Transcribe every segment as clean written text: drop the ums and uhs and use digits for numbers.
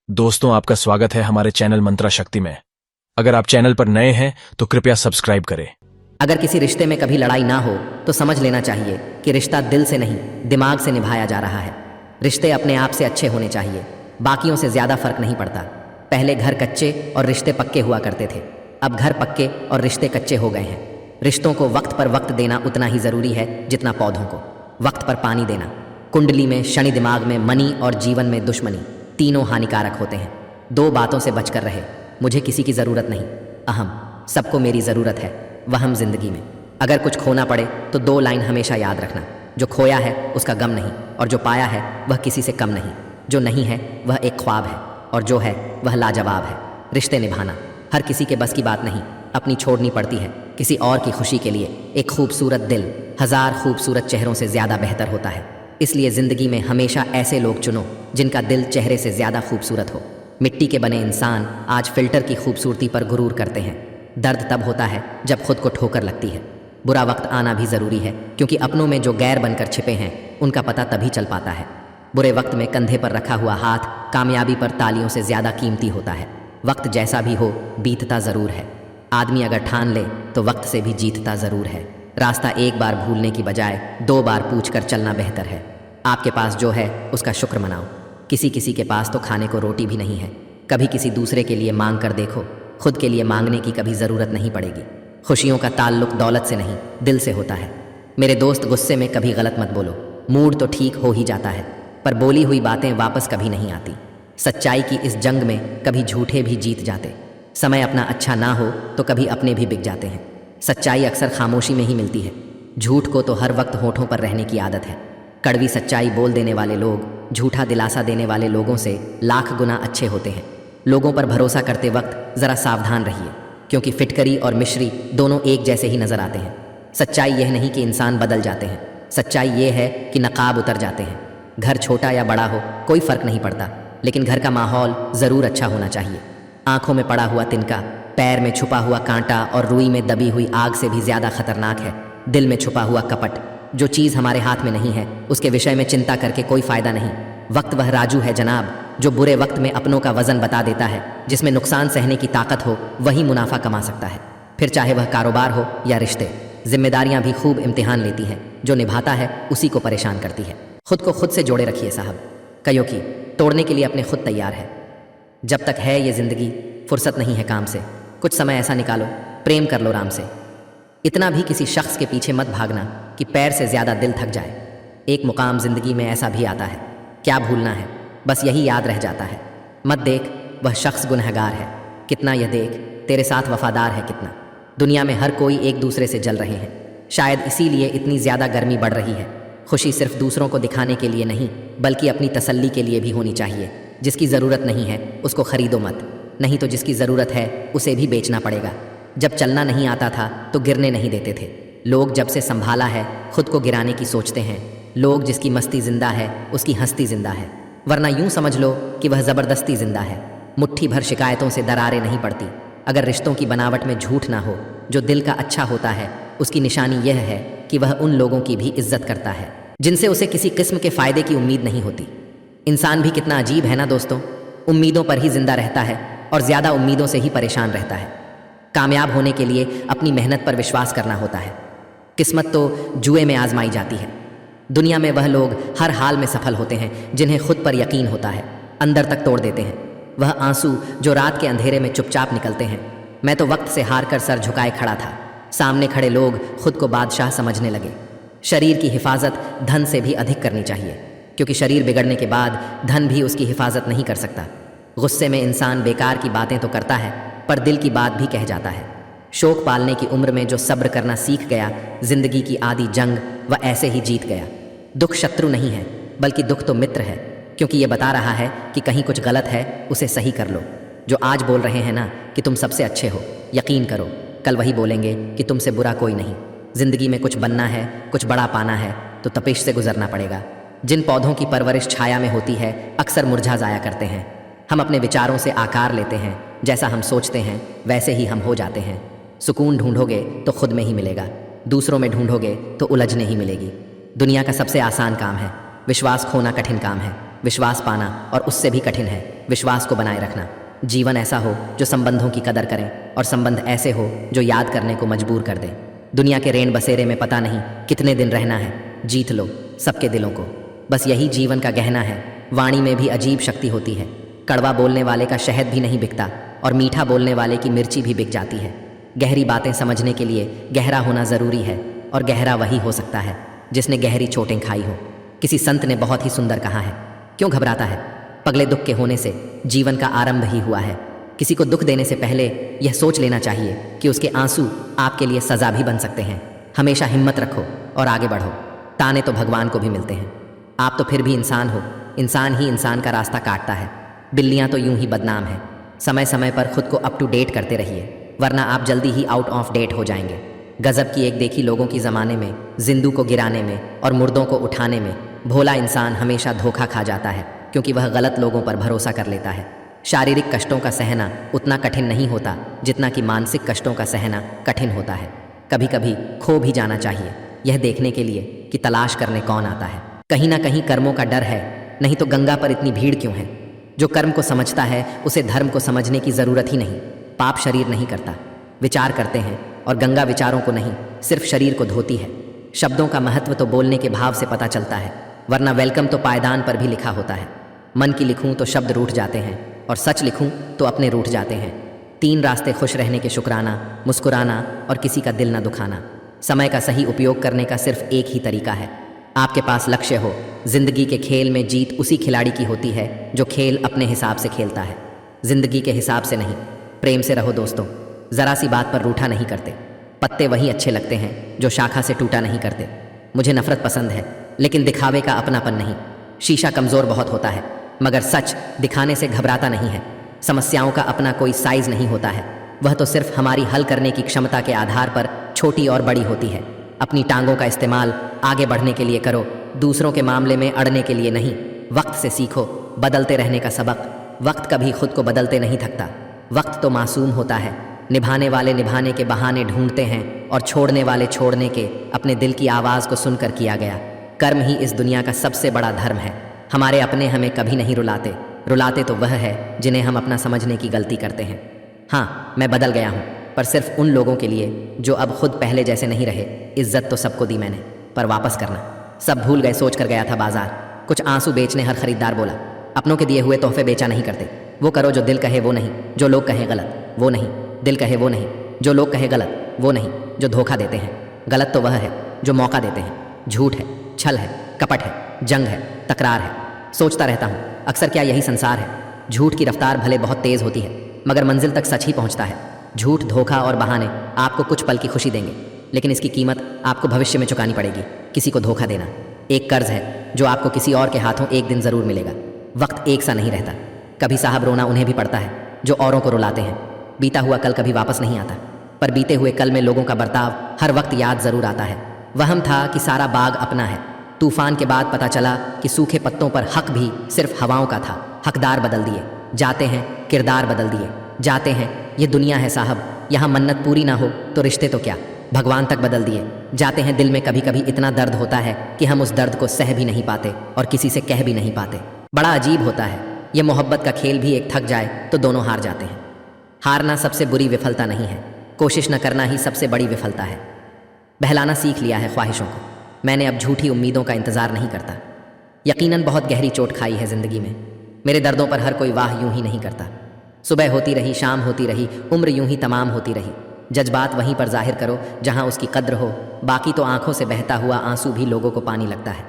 दोस्तों, आपका स्वागत है हमारे चैनल मंत्रा शक्ति में। अगर आप चैनल पर नए हैं तो कृपया सब्सक्राइब करें। अगर किसी रिश्ते में कभी लड़ाई ना हो तो समझ लेना चाहिए कि रिश्ता दिल से नहीं दिमाग से निभाया जा रहा है। रिश्ते अपने आप से अच्छे होने चाहिए, बाकियों से ज़्यादा फर्क नहीं पड़ता। पहले घर कच्चे और रिश्ते पक्के हुआ करते थे, अब घर पक्के और रिश्ते कच्चे हो गए हैं। रिश्तों को वक्त पर वक्त देना उतना ही ज़रूरी है जितना पौधों को वक्त पर पानी देना। कुंडली में, शनि दिमाग में, मनी और जीवन में दुश्मनी, तीनों हानिकारक होते हैं। दो बातों से बचकर रहे। मुझे किसी की ज़रूरत नहीं, अहम। सबको मेरी ज़रूरत है, वहम। जिंदगी में अगर कुछ खोना पड़े तो दो लाइन हमेशा याद रखना। जो खोया है उसका गम नहीं, और जो पाया है वह किसी से कम नहीं। जो नहीं है वह एक ख्वाब है, और जो है वह लाजवाब है। रिश्ते निभाना हर किसी के बस की बात नहीं, अपनी छोड़नी पड़ती है किसी और की खुशी के लिए। एक खूबसूरत दिल हजार खूबसूरत चेहरों से ज़्यादा बेहतर होता है। इसलिए ज़िंदगी में हमेशा ऐसे लोग चुनो जिनका दिल चेहरे से ज़्यादा खूबसूरत हो। मिट्टी के बने इंसान आज फिल्टर की खूबसूरती पर गुरूर करते हैं। दर्द तब होता है जब खुद को ठोकर लगती है। बुरा वक्त आना भी ज़रूरी है, क्योंकि अपनों में जो गैर बनकर छिपे हैं उनका पता तभी चल पाता है। बुरे वक्त में कंधे पर रखा हुआ हाथ कामयाबी पर तालियों से ज़्यादा कीमती होता है। वक्त जैसा भी हो बीतता ज़रूर है। आदमी अगर ठान ले तो वक्त से भी जीतता ज़रूर है। रास्ता एक बार भूलने की बजाय दो बार पूछकर चलना बेहतर है। आपके पास जो है उसका शुक्र मनाओ। किसी किसी के पास तो खाने को रोटी भी नहीं है। कभी किसी दूसरे के लिए मांग कर देखो, खुद के लिए मांगने की कभी ज़रूरत नहीं पड़ेगी। खुशियों का ताल्लुक दौलत से नहीं दिल से होता है। मेरे दोस्त, गुस्से में कभी गलत मत बोलो। मूड तो ठीक हो ही जाता है, पर बोली हुई बातें वापस कभी नहीं आती। सच्चाई की इस जंग में कभी झूठे भी जीत जाते। समय अपना अच्छा ना हो तो कभी अपने भी बिक जाते हैं। सच्चाई अक्सर खामोशी में ही मिलती है। झूठ को तो हर वक्त होठों पर रहने की आदत है। कड़वी सच्चाई बोल देने वाले लोग झूठा दिलासा देने वाले लोगों से लाख गुना अच्छे होते हैं। लोगों पर भरोसा करते वक्त ज़रा सावधान रहिए, क्योंकि फिटकरी और मिश्री दोनों एक जैसे ही नज़र आते हैं। सच्चाई यह नहीं कि इंसान बदल जाते हैं, सच्चाई ये है कि नकाब उतर जाते हैं। घर छोटा या बड़ा हो कोई फ़र्क नहीं पड़ता, लेकिन घर का माहौल ज़रूर अच्छा होना चाहिए। आँखों में पड़ा हुआ तिनका, पैर में छुपा हुआ कांटा और रुई में दबी हुई आग से भी ज़्यादा खतरनाक है दिल में छुपा हुआ कपट। जो चीज़ हमारे हाथ में नहीं है उसके विषय में चिंता करके कोई फ़ायदा नहीं। वक्त वह राजू है जनाब, जो बुरे वक्त में अपनों का वज़न बता देता है। जिसमें नुकसान सहने की ताकत हो वही मुनाफा कमा सकता है, फिर चाहे वह कारोबार हो या रिश्ते। जिम्मेदारियां भी खूब इम्तिहान लेती हैं, जो निभाता है उसी को परेशान करती है। खुद को खुद से जोड़े रखिए साहब, कईयों की तोड़ने के लिए अपने खुद तैयार है। जब तक है ये ज़िंदगी फुर्सत नहीं है काम से। कुछ समय ऐसा निकालो, प्रेम कर लो राम से। इतना भी किसी शख्स के पीछे मत भागना कि पैर से ज़्यादा दिल थक जाए। एक मुकाम ज़िंदगी में ऐसा भी आता है, क्या भूलना है, बस यही याद रह जाता है। मत देख वह शख्स गुनहगार है कितना, यह देख तेरे साथ वफादार है कितना। दुनिया में हर कोई एक दूसरे से जल रहे हैं, शायद इसीलिए इतनी ज़्यादा गर्मी बढ़ रही है। खुशी सिर्फ दूसरों को दिखाने के लिए नहीं, बल्कि अपनी तसल्ली के लिए भी होनी चाहिए। जिसकी ज़रूरत नहीं है उसको ख़रीदो मत, नहीं तो जिसकी ज़रूरत है उसे भी बेचना पड़ेगा। जब चलना नहीं आता था तो गिरने नहीं देते थे लोग, जब से संभाला है खुद को गिराने की सोचते हैं लोग। जिसकी मस्ती ज़िंदा है उसकी हंसती ज़िंदा है, वरना यूं समझ लो कि वह ज़बरदस्ती ज़िंदा है। मुट्ठी भर शिकायतों से दरारें नहीं पड़ती। अगर रिश्तों की बनावट में झूठ ना हो, जो दिल का अच्छा होता है उसकी निशानी यह है कि वह उन लोगों की भी इज्जत करता है जिनसे उसे किसी किस्म के फ़ायदे की उम्मीद नहीं होती। इंसान भी कितना अजीब है ना दोस्तों, उम्मीदों पर ही जिंदा रहता है और ज़्यादा उम्मीदों से ही परेशान रहता है। कामयाब होने के लिए अपनी मेहनत पर विश्वास करना होता है। किस्मत तो जुए में आजमाई जाती है। दुनिया में वह लोग हर हाल में सफल होते हैं जिन्हें खुद पर यकीन होता है, अंदर तक तोड़ देते हैं। वह आंसू जो रात के अंधेरे में चुपचाप निकलते हैं। मैं तो वक्त से हार कर सर झुकाए खड़ा था, सामने खड़े लोग खुद को बादशाह समझने लगे। शरीर की हिफाजत धन से भी अधिक करनी चाहिए, क्योंकि शरीर बिगड़ने के बाद धन भी उसकी हिफाजत नहीं कर सकता। गुस्से में इंसान बेकार की बातें तो करता है, पर दिल की बात भी कह जाता है। शौक पालने की उम्र में जो सब्र करना सीख गया, जिंदगी की आधी जंग वह ऐसे ही जीत गया। दुख शत्रु नहीं है, बल्कि दुख तो मित्र है, क्योंकि ये बता रहा है कि कहीं कुछ गलत है उसे सही कर लो। जो आज बोल रहे हैं ना कि तुम सबसे अच्छे हो, यकीन करो कल वही बोलेंगे कि तुमसे बुरा कोई नहीं। जिंदगी में कुछ बनना है, कुछ बड़ा पाना है तो तपिश से गुजरना पड़ेगा। जिन पौधों की परवरिश छाया में होती है अक्सर मुरझा जाया करते हैं। हम अपने विचारों से आकार लेते हैं, जैसा हम सोचते हैं वैसे ही हम हो जाते हैं। सुकून ढूंढोगे तो खुद में ही मिलेगा, दूसरों में ढूंढोगे तो उलझने ही मिलेगी। दुनिया का सबसे आसान काम है, विश्वास खोना कठिन काम है। विश्वास पाना और उससे भी कठिन है विश्वास को बनाए रखना। जीवन ऐसा हो जो संबंधों की कदर करें और संबंध ऐसे हो जो याद करने को मजबूर कर दें। दुनिया के रेन बसेरे में पता नहीं कितने दिन रहना है, जीत लो सबके दिलों को, बस यही जीवन का गहना है। वाणी में भी अजीब शक्ति होती है, कड़वा बोलने वाले का शहद भी नहीं बिकता और मीठा बोलने वाले की मिर्ची भी बिक जाती है। गहरी बातें समझने के लिए गहरा होना ज़रूरी है और गहरा वही हो सकता है जिसने गहरी चोटें खाई हो। किसी संत ने बहुत ही सुंदर कहा है, क्यों घबराता है, पगले दुख के होने से जीवन का आरंभ ही हुआ है। किसी को दुख देने से पहले यह सोच लेना चाहिए कि उसके आंसू आपके लिए सज़ा भी बन सकते हैं। हमेशा हिम्मत रखो और आगे बढ़ो, ताने तो भगवान को भी मिलते हैं। आप तो फिर भी इंसान हो, इंसान ही इंसान का रास्ता काटता है। बिल्लियाँ तो यूं ही बदनाम हैं। समय समय पर खुद को अप टू डेट करते रहिए, वरना आप जल्दी ही आउट ऑफ डेट हो जाएंगे। गजब की एक देखी लोगों की ज़माने में, जिंदू को गिराने में और मुर्दों को उठाने में भोला इंसान हमेशा धोखा खा जाता है, क्योंकि वह गलत लोगों पर भरोसा कर लेता है। शारीरिक कष्टों का सहना उतना कठिन नहीं होता जितना कि मानसिक कष्टों का सहना कठिन होता है। कभी कभी खो भी जाना चाहिए, यह देखने के लिए कि तलाश करने कौन आता है। कहीं ना कहीं कर्मों का डर है, नहीं तो गंगा पर इतनी भीड़ क्यों है। जो कर्म को समझता है उसे धर्म को समझने की ज़रूरत ही नहीं। पाप शरीर नहीं करता, विचार करते हैं, और गंगा विचारों को नहीं सिर्फ शरीर को धोती है। शब्दों का महत्व तो बोलने के भाव से पता चलता है, वरना वेलकम तो पायदान पर भी लिखा होता है। मन की लिखूं तो शब्द रूठ जाते हैं और सच लिखूं तो अपने रूठ जाते हैं। 3 रास्ते खुश रहने के, शुक्राना, मुस्कुराना और किसी का दिल न दुखाना। समय का सही उपयोग करने का सिर्फ एक ही तरीका है, आपके पास लक्ष्य हो। जिंदगी के खेल में जीत उसी खिलाड़ी की होती है जो खेल अपने हिसाब से खेलता है, जिंदगी के हिसाब से नहीं। प्रेम से रहो दोस्तों, ज़रा सी बात पर रूठा नहीं करते। पत्ते वही अच्छे लगते हैं जो शाखा से टूटा नहीं करते। मुझे नफरत पसंद है, लेकिन दिखावे का अपनापन नहीं। शीशा कमज़ोर बहुत होता है, मगर सच दिखाने से घबराता नहीं है। समस्याओं का अपना कोई साइज़ नहीं होता है, वह तो सिर्फ हमारी हल करने की क्षमता के आधार पर छोटी और बड़ी होती है। अपनी टांगों का इस्तेमाल आगे बढ़ने के लिए करो, दूसरों के मामले में अड़ने के लिए नहीं। वक्त से सीखो बदलते रहने का सबक। वक्त कभी खुद को बदलते नहीं थकता। वक्त तो मासूम होता है, निभाने वाले निभाने के बहाने ढूंढते हैं और छोड़ने वाले छोड़ने के। अपने दिल की आवाज़ को सुनकर किया गया कर्म ही इस दुनिया का सबसे बड़ा धर्म है। हमारे अपने हमें कभी नहीं रुलाते, रुलाते तो वह है जिन्हें हम अपना समझने की गलती करते हैं। हाँ, मैं बदल गया हूँ, पर सिर्फ उन लोगों के लिए जो अब खुद पहले जैसे नहीं रहे। इज्जत तो सबको दी मैंने, पर वापस करना सब भूल गए। सोच कर गया था बाजार, कुछ आंसू बेचने हर खरीदार बोला, अपनों के दिए हुए तोहफे बेचा नहीं करते। वो करो जो दिल कहे वो नहीं, जो लोग कहें गलत वो नहीं। दिल कहे वो नहीं, जो लोग कहे गलत वो नहीं। जो धोखा देते हैं, गलत तो वह है जो मौका देते हैं। झूठ है, छल है, कपट है, जंग है, तकरार है। सोचता रहता हूँ अक्सर क्या यही संसार है। झूठ की रफ्तार भले बहुत तेज़ होती है, मगर मंजिल तक सच ही पहुँचता है। झूठ, धोखा और बहाने आपको कुछ पल की खुशी देंगे, लेकिन इसकी कीमत आपको भविष्य में चुकानी पड़ेगी। किसी को धोखा देना एक कर्ज है जो आपको किसी और के हाथों एक दिन ज़रूर मिलेगा। वक्त एक सा नहीं रहता, कभी साहब रोना उन्हें भी पड़ता है जो औरों को रुलाते हैं। बीता हुआ कल कभी वापस नहीं आता, पर बीते हुए कल में लोगों का बर्ताव हर वक्त याद ज़रूर आता है। वहम था कि सारा बाग अपना है, तूफान के बाद पता चला कि सूखे पत्तों पर हक भी सिर्फ हवाओं का था। हकदार बदल दिए जाते हैं, किरदार बदल दिए जाते हैं। ये दुनिया है साहब, यहाँ मन्नत पूरी ना हो तो रिश्ते तो क्या, भगवान तक बदल दिए जाते हैं। दिल में कभी कभी इतना दर्द होता है कि हम उस दर्द को सह भी नहीं पाते और किसी से कह भी नहीं पाते। बड़ा अजीब होता है, ये मोहब्बत का खेल भी एक थक जाए तो दोनों हार जाते हैं। हारना सबसे बुरी विफलता नहीं है, कोशिश न करना ही सबसे बड़ी विफलता है। बहलाना सीख लिया है ख्वाहिशों को, मैंने अब झूठी उम्मीदों का इंतज़ार नहीं करता। यकीनन बहुत गहरी चोट खाई है ज़िंदगी में, मेरे दर्दों पर हर कोई वाह यूं ही नहीं करता। सुबह होती रही, शाम होती रही, उम्र यूं ही तमाम होती रही। जज्बात वहीं पर जाहिर करो जहां उसकी कद्र हो, बाकी तो आंखों से बहता हुआ आंसू भी लोगों को पानी लगता है।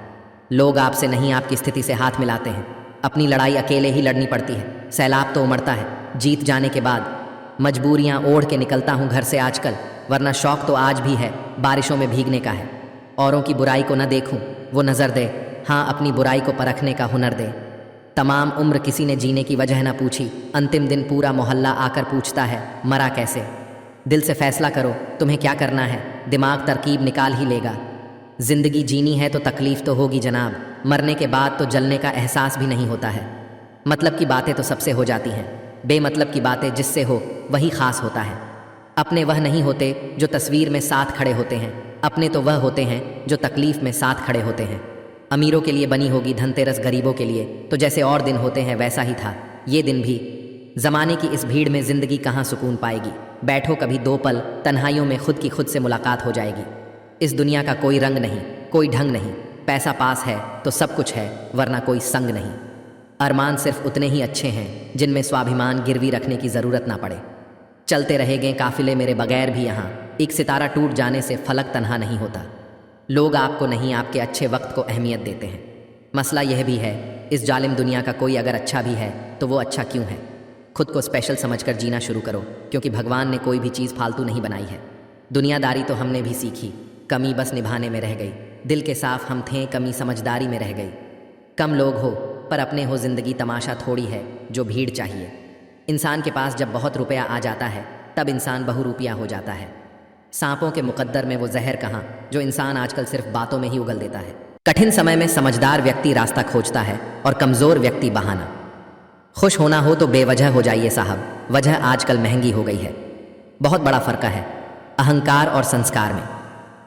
लोग आपसे नहीं आपकी स्थिति से हाथ मिलाते हैं। अपनी लड़ाई अकेले ही लड़नी पड़ती है, सैलाब तो उमड़ता है जीत जाने के बाद। मजबूरियां ओढ़ के निकलता हूँ घर से आजकल, वरना शौक तो आज भी है बारिशों में भीगने का है। औरों की बुराई को न देखूं, वो नज़र दे, हाँ अपनी बुराई को परखने का हुनर दे। तमाम उम्र किसी ने जीने की वजह न पूछी, अंतिम दिन पूरा मोहल्ला आकर पूछता है मरा कैसे। दिल से फैसला करो तुम्हें क्या करना है, दिमाग तरकीब निकाल ही लेगा। जिंदगी जीनी है तो तकलीफ तो होगी जनाब, मरने के बाद तो जलने का एहसास भी नहीं होता है। मतलब की बातें तो सबसे हो जाती हैं, बेमतलब की बातें जिससे हो वही खास होता है। अपने वह नहीं होते जो तस्वीर में साथ खड़े होते हैं, अपने तो वह होते हैं जो तकलीफ में साथ खड़े होते हैं। अमीरों के लिए बनी होगी धनतेरस, गरीबों के लिए तो जैसे और दिन होते हैं वैसा ही था ये दिन भी। ज़माने की इस भीड़ में ज़िंदगी कहाँ सुकून पाएगी। बैठो कभी 2 पल तन्हाइयों में खुद की खुद से मुलाकात हो जाएगी। इस दुनिया का कोई रंग नहीं, कोई ढंग नहीं। पैसा पास है तो सब कुछ है, वरना कोई संग नहीं। अरमान सिर्फ उतने ही अच्छे हैं जिनमें स्वाभिमान गिरवी रखने की ज़रूरत ना पड़े। चलते रहेंगे काफिले मेरे बगैर भी यहाँ। एक सितारा टूट जाने से फलक तन्हा नहीं होता। लोग आपको नहीं, आपके अच्छे वक्त को अहमियत देते हैं। मसला यह भी है, इस जालिम दुनिया का कोई अगर अच्छा भी है तो वो अच्छा क्यों है। खुद को स्पेशल समझकर जीना शुरू करो, क्योंकि भगवान ने कोई भी चीज़ फालतू नहीं बनाई है। दुनियादारी तो हमने भी सीखी, कमी बस निभाने में रह गई। दिल के साफ हम थे, कमी समझदारी में रह गई। कम लोग हो पर अपने हो, ज़िंदगी तमाशा थोड़ी है जो भीड़ चाहिए। इंसान के पास जब बहुत रुपया आ जाता है तब इंसान बहुरूपिया हो जाता है। सांपों के मुकद्दर में वो जहर कहाँ जो इंसान आजकल सिर्फ बातों में ही उगल देता है। कठिन समय में समझदार व्यक्ति रास्ता खोजता है और कमज़ोर व्यक्ति बहाना। खुश होना हो तो बेवजह हो जाइए साहब, वजह आजकल महंगी हो गई है। बहुत बड़ा फ़र्क है अहंकार और संस्कार में।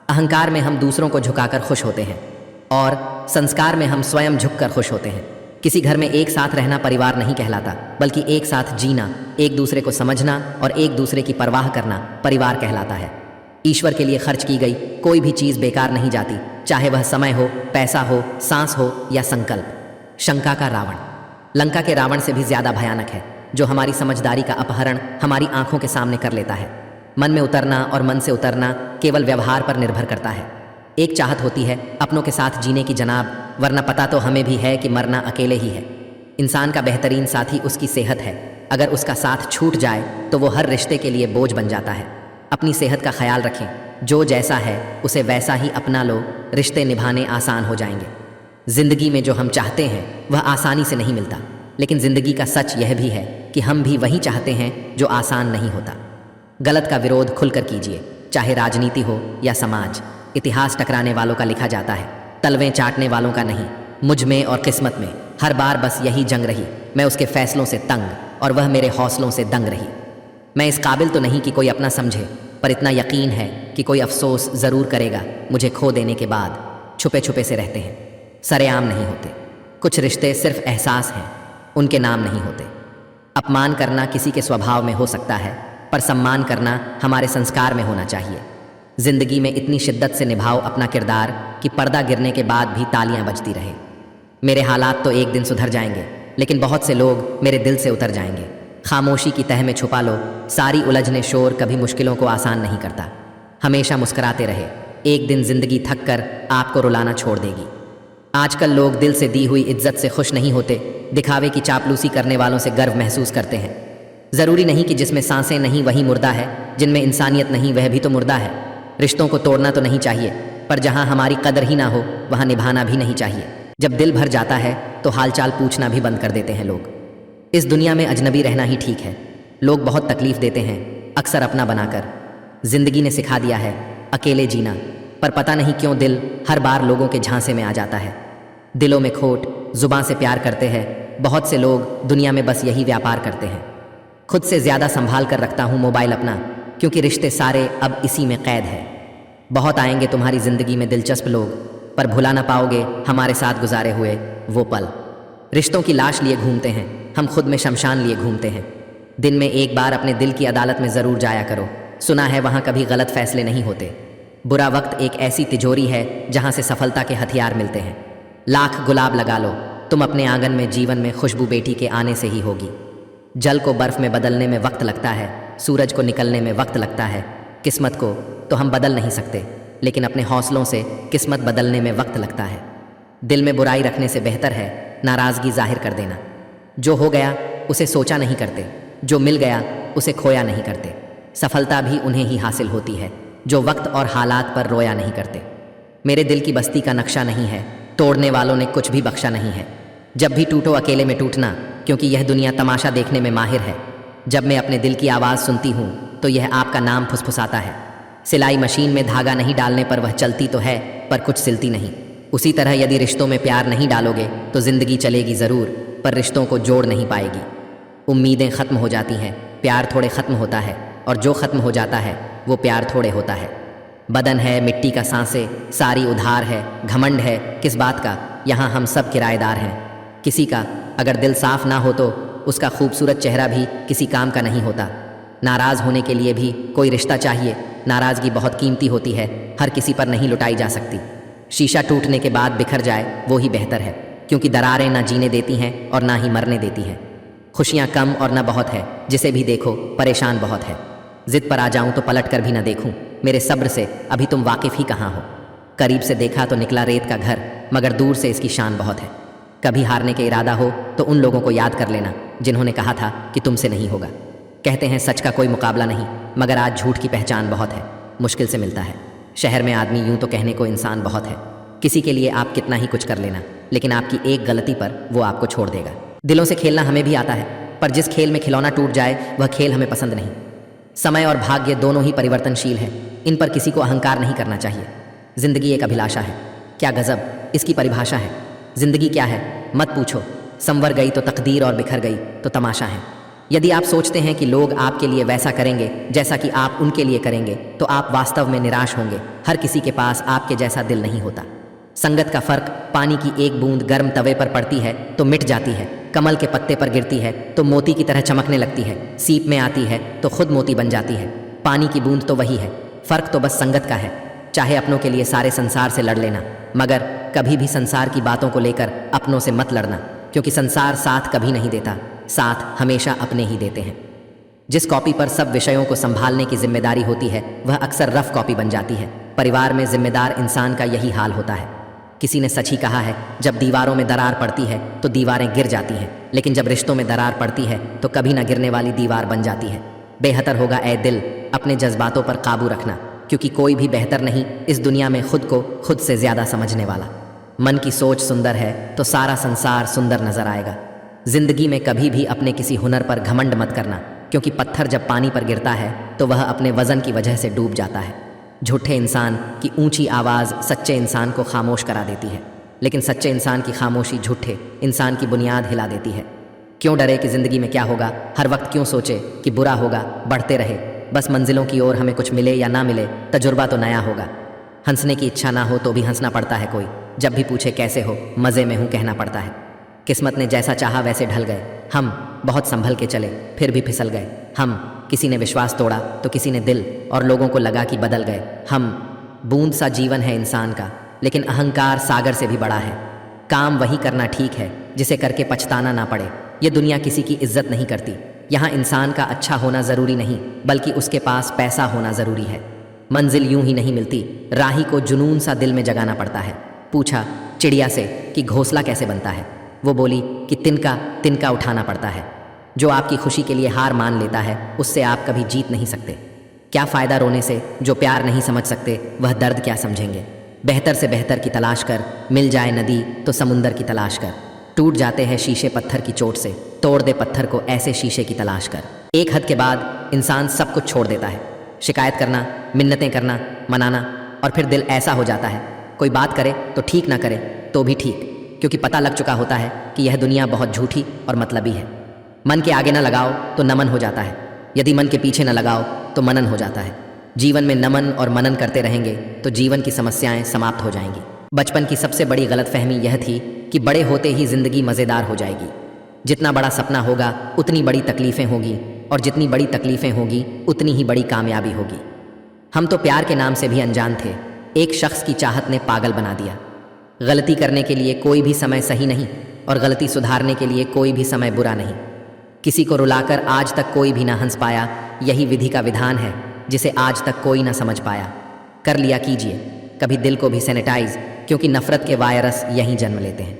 अहंकार में हम दूसरों को झुकाकर खुश होते हैं और संस्कार में हम स्वयं झुककर खुश होते हैं। किसी घर में एक साथ रहना परिवार नहीं कहलाता, बल्कि एक साथ जीना, एक दूसरे को समझना और एक दूसरे की परवाह करना परिवार कहलाता है। ईश्वर के लिए खर्च की गई कोई भी चीज़ बेकार नहीं जाती, चाहे वह समय हो, पैसा हो, सांस हो या संकल्प। शंका का रावण लंका के रावण से भी ज़्यादा भयानक है, जो हमारी समझदारी का अपहरण हमारी आंखों के सामने कर लेता है। मन में उतरना और मन से उतरना केवल व्यवहार पर निर्भर करता है। एक चाहत होती है अपनों के साथ जीने की जनाब, वरना पता तो हमें भी है कि मरना अकेले ही है। इंसान का बेहतरीन साथी उसकी सेहत है। अगर उसका साथ छूट जाए तो वो हर रिश्ते के लिए बोझ बन जाता है। अपनी सेहत का ख्याल रखें, जो जैसा है उसे वैसा ही अपना लो, रिश्ते निभाने आसान हो जाएंगे। जिंदगी में जो हम चाहते हैं वह आसानी से नहीं मिलता, लेकिन जिंदगी का सच यह भी है कि हम भी वही चाहते हैं जो आसान नहीं होता। गलत का विरोध खुलकर कीजिए, चाहे राजनीति हो या समाज। इतिहास टकराने वालों का लिखा जाता है, तलवें चाटने वालों का नहीं। मुझ में और किस्मत में हर बार बस यही जंग रही। मैं उसके फैसलों से तंग और वह मेरे हौसलों से दंग रही। मैं इस काबिल तो नहीं कि कोई अपना समझे, पर इतना यकीन है कि कोई अफसोस ज़रूर करेगा मुझे खो देने के बाद। छुपे छुपे से रहते हैं, सरेआम नहीं होते। कुछ रिश्ते सिर्फ एहसास हैं, उनके नाम नहीं होते। अपमान करना किसी के स्वभाव में हो सकता है, पर सम्मान करना हमारे संस्कार में होना चाहिए। जिंदगी में इतनी शिद्दत से निभाओ अपना किरदार कि पर्दा गिरने के बाद भी तालियां बजती रहे। मेरे हालात तो एक दिन सुधर जाएंगे, लेकिन बहुत से लोग मेरे दिल से उतर जाएंगे। खामोशी की तह में छुपा लो, सारी उलझने शोर कभी मुश्किलों को आसान नहीं करता। हमेशा मुस्कुराते रहे, एक दिन जिंदगी थक कर आपको रुलाना छोड़ देगी। आजकल लोग दिल से दी हुई इज्जत से खुश नहीं होते, दिखावे की चापलूसी करने वालों से गर्व महसूस करते हैं। ज़रूरी नहीं कि जिसमें सांसें नहीं वही मुर्दा है, जिनमें इंसानियत नहीं वह भी तो मुर्दा है। रिश्तों को तोड़ना तो नहीं चाहिए, पर जहाँ हमारी कदर ही ना हो वहाँ निभाना भी नहीं चाहिए। जब दिल भर जाता है तो हालचाल पूछना भी बंद कर देते हैं लोग। इस दुनिया में अजनबी रहना ही ठीक है। लोग बहुत तकलीफ देते हैं, अक्सर अपना बनाकर। जिंदगी ने सिखा दिया है अकेले जीना, पर पता नहीं क्यों दिल हर बार लोगों के झांसे में आ जाता है। दिलों में खोट, जुबान से प्यार करते हैं। बहुत से लोग दुनिया में बस यही व्यापार करते हैं। खुद से ज़्यादा संभाल कर रखता हूँ मोबाइल अपना, क्योंकि रिश्ते सारे अब इसी में कैद है। बहुत आएंगे तुम्हारी ज़िंदगी में दिलचस्प लोग, पर भुला ना पाओगे हमारे साथ गुजारे हुए वो पल। रिश्तों की लाश लिए घूमते हैं, हम खुद में शमशान लिए घूमते हैं। दिन में एक बार अपने दिल की अदालत में ज़रूर जाया करो, सुना है वहाँ कभी गलत फैसले नहीं होते। बुरा वक्त एक ऐसी तिजोरी है जहाँ से सफलता के हथियार मिलते हैं। लाख गुलाब लगा लो, तुम अपने आंगन में जीवन में खुशबू बेटी के आने से ही होगी। जल को बर्फ़ में बदलने में वक्त लगता है, सूरज को निकलने में वक्त लगता है। किस्मत को तो हम बदल नहीं सकते, लेकिन अपने हौसलों से किस्मत बदलने में वक्त लगता है। दिल में बुराई रखने से बेहतर है नाराज़गी जाहिर कर देना। जो हो गया उसे सोचा नहीं करते, जो मिल गया उसे खोया नहीं करते। सफलता भी उन्हें ही हासिल होती है जो वक्त और हालात पर रोया नहीं करते। मेरे दिल की बस्ती का नक्शा नहीं है, तोड़ने वालों ने कुछ भी बख्शा नहीं है। जब भी टूटो अकेले में टूटना, क्योंकि यह दुनिया तमाशा देखने में माहिर है। जब मैं अपने दिल की आवाज़ सुनती हूँ तो यह आपका नाम फुसफुसाता है। सिलाई मशीन में धागा नहीं डालने पर वह चलती तो है, पर कुछ सिलती नहीं। उसी तरह यदि रिश्तों में प्यार नहीं डालोगे तो ज़िंदगी चलेगी ज़रूर, पर रिश्तों को जोड़ नहीं पाएगी। उम्मीदें ख़त्म हो जाती हैं, प्यार थोड़े ख़त्म होता है, और जो ख़त्म हो जाता है वो प्यार थोड़े होता है। बदन है मिट्टी का सांसें, सारी उधार है, घमंड है किस बात का, यहाँ हम सब किराएदार हैं। किसी का अगर दिल साफ ना हो तो उसका खूबसूरत चेहरा भी किसी काम का नहीं होता। नाराज़ होने के लिए भी कोई रिश्ता चाहिए। नाराज़गी बहुत कीमती होती है, हर किसी पर नहीं लुटाई जा सकती। शीशा टूटने के बाद बिखर जाए वो ही बेहतर है, क्योंकि दरारें ना जीने देती हैं और ना ही मरने देती हैं। खुशियाँ कम और ना बहुत है, जिसे भी देखो परेशान बहुत है। जिद पर आ जाऊं तो पलट कर भी ना देखूं, मेरे सब्र से अभी तुम वाकिफ़ ही कहाँ हो। करीब से देखा तो निकला रेत का घर, मगर दूर से इसकी शान बहुत है। कभी हारने के इरादा हो तो उन लोगों को याद कर लेना जिन्होंने कहा था कि तुमसे नहीं होगा। कहते हैं सच का कोई मुकाबला नहीं, मगर आज झूठ की पहचान बहुत है, मुश्किल से मिलता है। शहर में आदमी यूं तो कहने को इंसान बहुत है। किसी के लिए आप कितना ही कुछ कर लेना, लेकिन आपकी एक गलती पर वो आपको छोड़ देगा। दिलों से खेलना हमें भी आता है, पर जिस खेल में खिलौना टूट जाए वह खेल हमें पसंद नहीं। समय और भाग्य दोनों ही परिवर्तनशील हैं, इन पर किसी को अहंकार नहीं करना चाहिए। जिंदगी एक अभिलाषा है, क्या गजब इसकी परिभाषा है। जिंदगी क्या है मत पूछो, संवर गई तो तकदीर और बिखर गई तो तमाशा है। यदि आप सोचते हैं कि लोग आपके लिए वैसा करेंगे जैसा कि आप उनके लिए करेंगे, तो आप वास्तव में निराश होंगे। हर किसी के पास आपके जैसा दिल नहीं होता। संगत का फर्क, पानी की एक बूंद गर्म तवे पर पड़ती है तो मिट जाती है, कमल के पत्ते पर गिरती है तो मोती की तरह चमकने लगती है, सीप में आती है तो खुद मोती बन जाती है। पानी की बूंद तो वही है, फर्क तो बस संगत का है। चाहे अपनों के लिए सारे संसार से लड़ लेना, मगर कभी भी संसार की बातों को लेकर अपनों से मत लड़ना, क्योंकि संसार साथ कभी नहीं देता, साथ हमेशा अपने ही देते हैं। जिस कॉपी पर सब विषयों को संभालने की जिम्मेदारी होती है वह अक्सर रफ कॉपी बन जाती है। परिवार में जिम्मेदार इंसान का यही हाल होता है। किसी ने सच ही कहा है, जब दीवारों में दरार पड़ती है तो दीवारें गिर जाती हैं, लेकिन जब रिश्तों में दरार पड़ती है तो कभी ना गिरने वाली दीवार बन जाती है। बेहतर होगा ए दिल अपने जज्बातों पर काबू रखना, क्योंकि कोई भी बेहतर नहीं इस दुनिया में खुद को खुद से ज्यादा समझने वाला। मन की सोच सुंदर है तो सारा संसार सुंदर नजर आएगा। जिंदगी में कभी भी अपने किसी हुनर पर घमंड मत करना, क्योंकि पत्थर जब पानी पर गिरता है तो वह अपने वजन की वजह से डूब जाता है। झूठे इंसान की ऊंची आवाज़ सच्चे इंसान को खामोश करा देती है, लेकिन सच्चे इंसान की खामोशी झूठे इंसान की बुनियाद हिला देती है। क्यों डरे कि ज़िंदगी में क्या होगा, हर वक्त क्यों सोचे कि बुरा होगा, बढ़ते रहे बस मंजिलों की ओर। हमें कुछ मिले या ना मिले, तजुर्बा तो नया होगा। हंसने की इच्छा ना हो तो भी हंसना पड़ता है। कोई जब भी पूछे कैसे हो, मज़े में हूँ कहना पड़ता है। किस्मत ने जैसा चाहा वैसे ढल गए। हम बहुत संभल के चले, फिर भी फिसल गए। हम किसी ने विश्वास तोड़ा तो किसी ने दिल, और लोगों को लगा कि बदल गए। हम बूंद सा जीवन है इंसान का, लेकिन अहंकार सागर से भी बड़ा है। काम वही करना ठीक है जिसे करके पछताना ना पड़े। ये दुनिया किसी की इज्जत नहीं करती। यहाँ इंसान का अच्छा होना ज़रूरी नहीं, बल्कि उसके पास पैसा होना ज़रूरी है। मंजिल यूं ही नहीं मिलती, राही को जुनून सा दिल में जगाना पड़ता है। पूछा चिड़िया से कि घोंसला कैसे बनता है, वो बोली कि तिनका तिनका उठाना पड़ता है। जो आपकी खुशी के लिए हार मान लेता है उससे आप कभी जीत नहीं सकते। क्या फ़ायदा रोने से, जो प्यार नहीं समझ सकते वह दर्द क्या समझेंगे। बेहतर से बेहतर की तलाश कर, मिल जाए नदी तो समुंदर की तलाश कर। टूट जाते हैं शीशे पत्थर की चोट से, तोड़ दे पत्थर को ऐसे शीशे की तलाश कर। एक हद के बाद इंसान सब कुछ छोड़ देता है। शिकायत करना, मिन्नतें करना, मनाना, और फिर दिल ऐसा हो जाता है कोई बात करे तो ठीक ना करे तो भी ठीक, क्योंकि पता लग चुका होता है कि यह दुनिया बहुत झूठी और मतलबी है। मन के आगे न लगाओ तो नमन हो जाता है, यदि मन के पीछे न लगाओ तो मनन हो जाता है। जीवन में नमन और मनन करते रहेंगे तो जीवन की समस्याएं समाप्त हो जाएंगी। बचपन की सबसे बड़ी गलतफहमी यह थी कि बड़े होते ही जिंदगी मज़ेदार हो जाएगी। जितना बड़ा सपना होगा उतनी बड़ी तकलीफ़ें होगी, और जितनी बड़ी तकलीफ़ें होगी उतनी ही बड़ी कामयाबी होगी। हम तो प्यार के नाम से भी अनजान थे। एक शख्स की चाहत ने पागल बना दिया। गलती करने के लिए कोई भी समय सही नहीं, और गलती सुधारने के लिए कोई भी समय बुरा नहीं। किसी को रुलाकर आज तक कोई भी ना हंस पाया, यही विधि का विधान है जिसे आज तक कोई ना समझ पाया। कर लिया कीजिए कभी दिल को भी सैनिटाइज, क्योंकि नफ़रत के वायरस यहीं जन्म लेते हैं।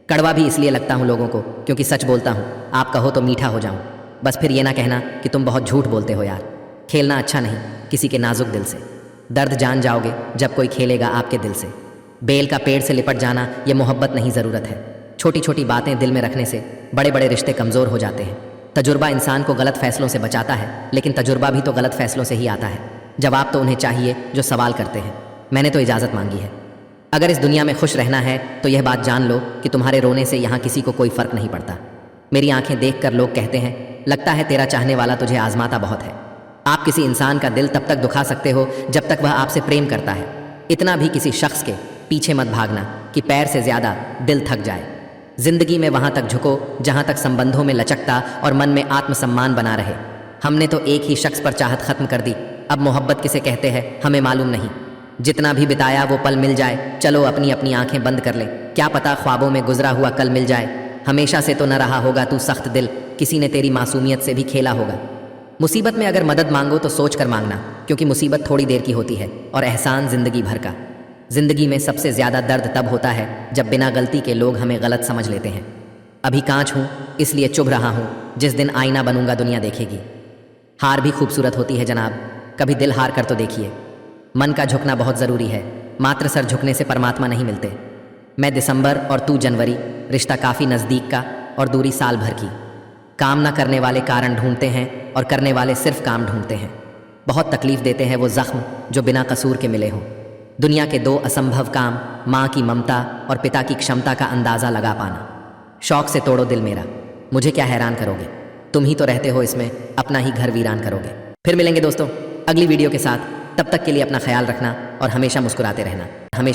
कड़वा भी इसलिए लगता हूँ लोगों को क्योंकि सच बोलता हूँ। आप कहो तो मीठा हो जाऊँ, बस फिर ये ना कहना कि तुम बहुत झूठ बोलते हो यार। खेलना अच्छा नहीं किसी के नाजुक दिल से। दर्द जान जाओगे जब कोई खेलेगा आपके दिल से। बेल का पेड़ से लिपट जाना ये मोहब्बत नहीं, ज़रूरत है। छोटी छोटी बातें दिल में रखने से बड़े बड़े रिश्ते कमज़ोर हो जाते हैं। तजुर्बा इंसान को गलत फैसलों से बचाता है, लेकिन तजुर्बा भी तो गलत फैसलों से ही आता है। जवाब तो उन्हें चाहिए जो सवाल करते हैं। मैंने तो इजाज़त मांगी है। अगर इस दुनिया में खुश रहना है तो यह बात जान लो कि तुम्हारे रोने से यहाँ किसी को कोई फ़र्क नहीं पड़ता। मेरी आंखें देखकर लोग कहते हैं, लगता है तेरा चाहने वाला तुझे आजमाता बहुत है। आप किसी इंसान का दिल तब तक दुखा सकते हो जब तक वह आपसे प्रेम करता है। इतना भी किसी शख्स के पीछे मत भागना कि पैर से ज़्यादा दिल थक जाए। जिंदगी में वहाँ तक झुको जहाँ तक संबंधों में लचकता और मन में आत्मसम्मान बना रहे। हमने तो एक ही शख्स पर चाहत खत्म कर दी, अब मोहब्बत किसे कहते हैं हमें मालूम नहीं। जितना भी बिताया वो पल मिल जाए, चलो अपनी अपनी आंखें बंद कर ले, क्या पता ख्वाबों में गुजरा हुआ कल मिल जाए। हमेशा से तो न रहा होगा तू सख्त दिल, किसी ने तेरी मासूमियत से भी खेला होगा। मुसीबत में अगर मदद मांगो तो सोच कर मांगना, क्योंकि मुसीबत थोड़ी देर की होती है और एहसान जिंदगी भर का। जिंदगी में सबसे ज़्यादा दर्द तब होता है जब बिना गलती के लोग हमें गलत समझ लेते हैं। अभी कांच हूँ इसलिए चुभ रहा हूँ, जिस दिन आईना बनूंगा दुनिया देखेगी। हार भी खूबसूरत होती है जनाब, कभी दिल हार कर तो देखिए। मन का झुकना बहुत ज़रूरी है, मात्र सर झुकने से परमात्मा नहीं मिलते। मैं दिसंबर और तू जनवरी, रिश्ता काफ़ी नज़दीक का और दूरी साल भर की। काम ना करने वाले कारण ढूंढते हैं और करने वाले सिर्फ काम ढूंढते हैं। बहुत तकलीफ देते हैं वो ज़ख्म जो बिना कसूर के मिले हों। दुनिया के दो असंभव काम, माँ की ममता और पिता की क्षमता का अंदाज़ा लगा पाना। शौक से तोड़ो दिल मेरा, मुझे क्या हैरान करोगे, तुम ही तो रहते हो इसमें, अपना ही घर वीरान करोगे। फिर मिलेंगे दोस्तों अगली वीडियो के साथ, तब तक के लिए अपना ख्याल रखना और हमेशा मुस्कुराते रहना।